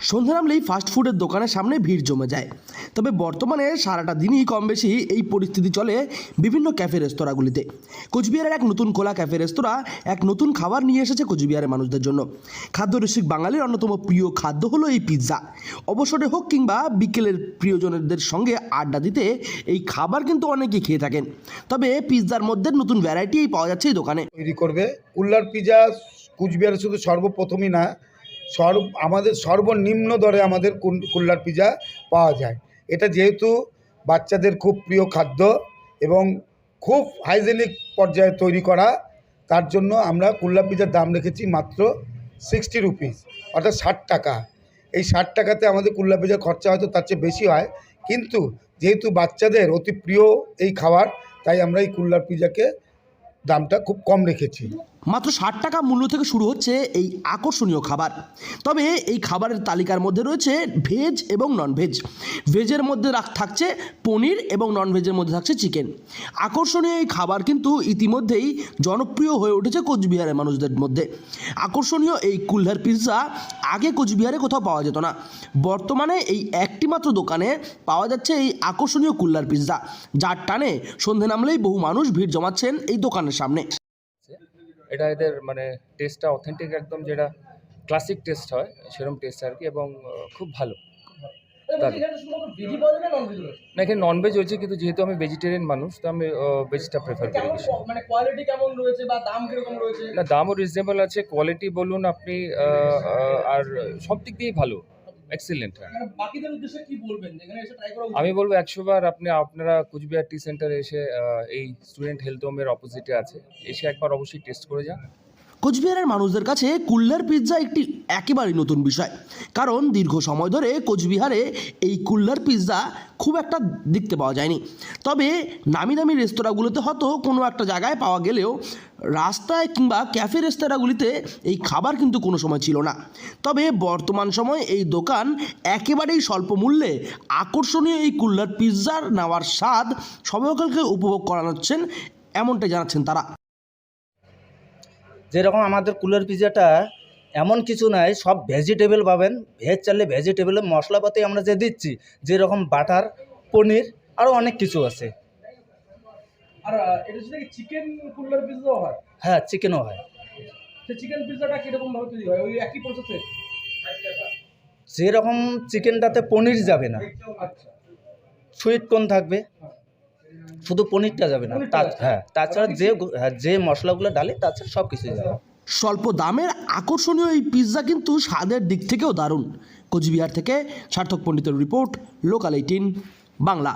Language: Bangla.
সন্ধ্যা নামলেই ফাস্টফুডের দোকানের সামনে ভিড় জমে যায়। তবে বর্তমানে সারাটা দিনই কম বেশি এই পরিস্থিতি চলে বিভিন্ন ক্যাফে রেস্তোরাঁগুলিতে। কোচবিহারের এক নতুন খোলা ক্যাফে রেস্তোরাঁ এক নতুন খাবার নিয়ে এসেছে কোচবিহারের মানুষদের জন্য। খাদ্য রসিক বাঙালির অন্যতম প্রিয় খাদ্য হলো এই পিৎজা। অবসরে হোক কিংবা বিকেলের প্রিয়জনদের সঙ্গে আড্ডা দিতে এই খাবার কিন্তু অনেকেই খেয়ে থাকেন। তবে পিৎজার মধ্যে নতুন ভ্যারাইটি পাওয়া যাচ্ছে এই দোকানে। তৈরি করবে কুল্লার পিৎজা কুচবিহারে শুধু সর্বপ্রথমই না, আমাদের সর্বনিম্ন দরে আমাদের কুল্লার পিৎজা পাওয়া যায়। এটা যেহেতু বাচ্চাদের খুব প্রিয় খাদ্য এবং খুব হাইজেনিক পর্যায়ে তৈরি করা, তার জন্য আমরা কুল্লার পিৎজার দাম রেখেছি মাত্র 60 রুপিস, অর্থাৎ 60 টাকা। এই 60 টাকাতে আমাদের কুল্লার পিৎজার খরচা হয়তো তার চেয়ে বেশি হয়, কিন্তু যেহেতু বাচ্চাদের অতি প্রিয় এই খাবার, তাই আমরা এই কুল্লার পিৎজাকে দামটা খুব কম রেখেছি। মাত্র 60 টাকা মূল্য থেকে শুরু হচ্ছে এই আকর্ষণীয় খাবার। তবে এই খাবারের তালিকার মধ্যে রয়েছে ভেজ এবং ননভেজ। ভেজের মধ্যে থাকছে পনির এবং ননভেজের মধ্যে থাকছে চিকেন। আকর্ষণীয় এই খাবার কিন্তু ইতিমধ্যেই জনপ্রিয় হয়ে উঠেছে কোচবিহারের মানুষদের মধ্যে। আকর্ষণীয় এই কুল্লার পিৎজা আগে কোচবিহারে কোথাও পাওয়া যেত না। বর্তমানে এই একটি মাত্র দোকানে পাওয়া যাচ্ছে এই আকর্ষণীয় কুল্লার পিৎজা, যার টানে সন্ধে নামলেই বহু মানুষ ভিড় জমাচ্ছেন এই দোকানের সামনে। এটা এদের মানে টেস্টটা অথেন্টিক, একদম যেটা ক্লাসিক টেস্ট হয় সেরকম টেস্ট আর কি, এবং খুব ভালো। না, এখানে ননভেজ হয়েছে, কিন্তু যেহেতু আমি ভেজিটেরিয়ান মানুষ, তো আমি ভেজটা প্রেফার করি বেশি। মানে কোয়ালিটি কেমন রয়েছে বা দাম কিরকম রয়েছে? না, দামও রিজনেবল আছে, কোয়ালিটি বলুন আপনি, আর সব দিক দিয়েই ভালো, এক্সিলেন্ট। বাকিদের উদ্দেশ্যে কি বলবেন যেখানে এসে ট্রাই করা? আমি বলবো 100 বার আপনারা কুচবিহার টি সেন্টারে এসে এই স্টুডেন্ট হেলথ হোমের অপোজিটে আছে, এসে একবার অবশ্যই টেস্ট করে যান। কোচবিহারের মানুষদের কাছে কুল্লার পিৎজা একটি একেবারেই নতুন বিষয়, কারণ দীর্ঘ সময় ধরে কোচবিহারে এই কুল্লার পিৎজা খুব একটা দেখতে পাওয়া যায়নি। তবে নামি দামি রেস্তোরাঁগুলোতে হয়তো কোনো একটা জায়গায় পাওয়া গেলেও রাস্তায় কিংবা ক্যাফে রেস্তোরাঁগুলিতে এই খাবার কিন্তু কোনো সময় ছিল না। তবে বর্তমান সময়ে এই দোকান একেবারেই স্বল্প মূল্যে আকর্ষণীয় এই কুল্লার পিৎজার নেওয়ার স্বাদ সকলকে উপভোগ করাচ্ছেন, এমনটাই জানাচ্ছেন তারা। যেরকম আমাদের কুল্লার পিৎজাটা এমন কিছু নাই, সব ভেজিটেবল পাবেন। ভেজ চাইলে ভেজিটেবলের মশলাপাতি আমরা যে দিচ্ছি, যেরকম বাটার, পনির, আরও অনেক কিছু আছে। আর এটা হচ্ছে কি চিকেন কুল্লার পিৎজাও হয়? হ্যাঁ, চিকেনও হয়। সেই চিকেন পিৎজাটা কিরকম ভাবে তৈরি হয়? ওই একই প্রসেসে? যেরকম চিকেনটাতে পনির যাবে না, আচ্ছা, সুইট কর্ন থাকবে, শুধু পনিরটা যাবে না। হ্যাঁ, তাছাড়া যে মশলাগুলো ডালে তাছাড়া সব কিছুই যাবে। স্বল্প দামের আকর্ষণীয় এই পিৎজা কিন্তু স্বাদের দিক থেকেও দারুণ। কোচবিহার থেকে সার্থক পণ্ডিতের রিপোর্ট, লোকাল 18 বাংলা।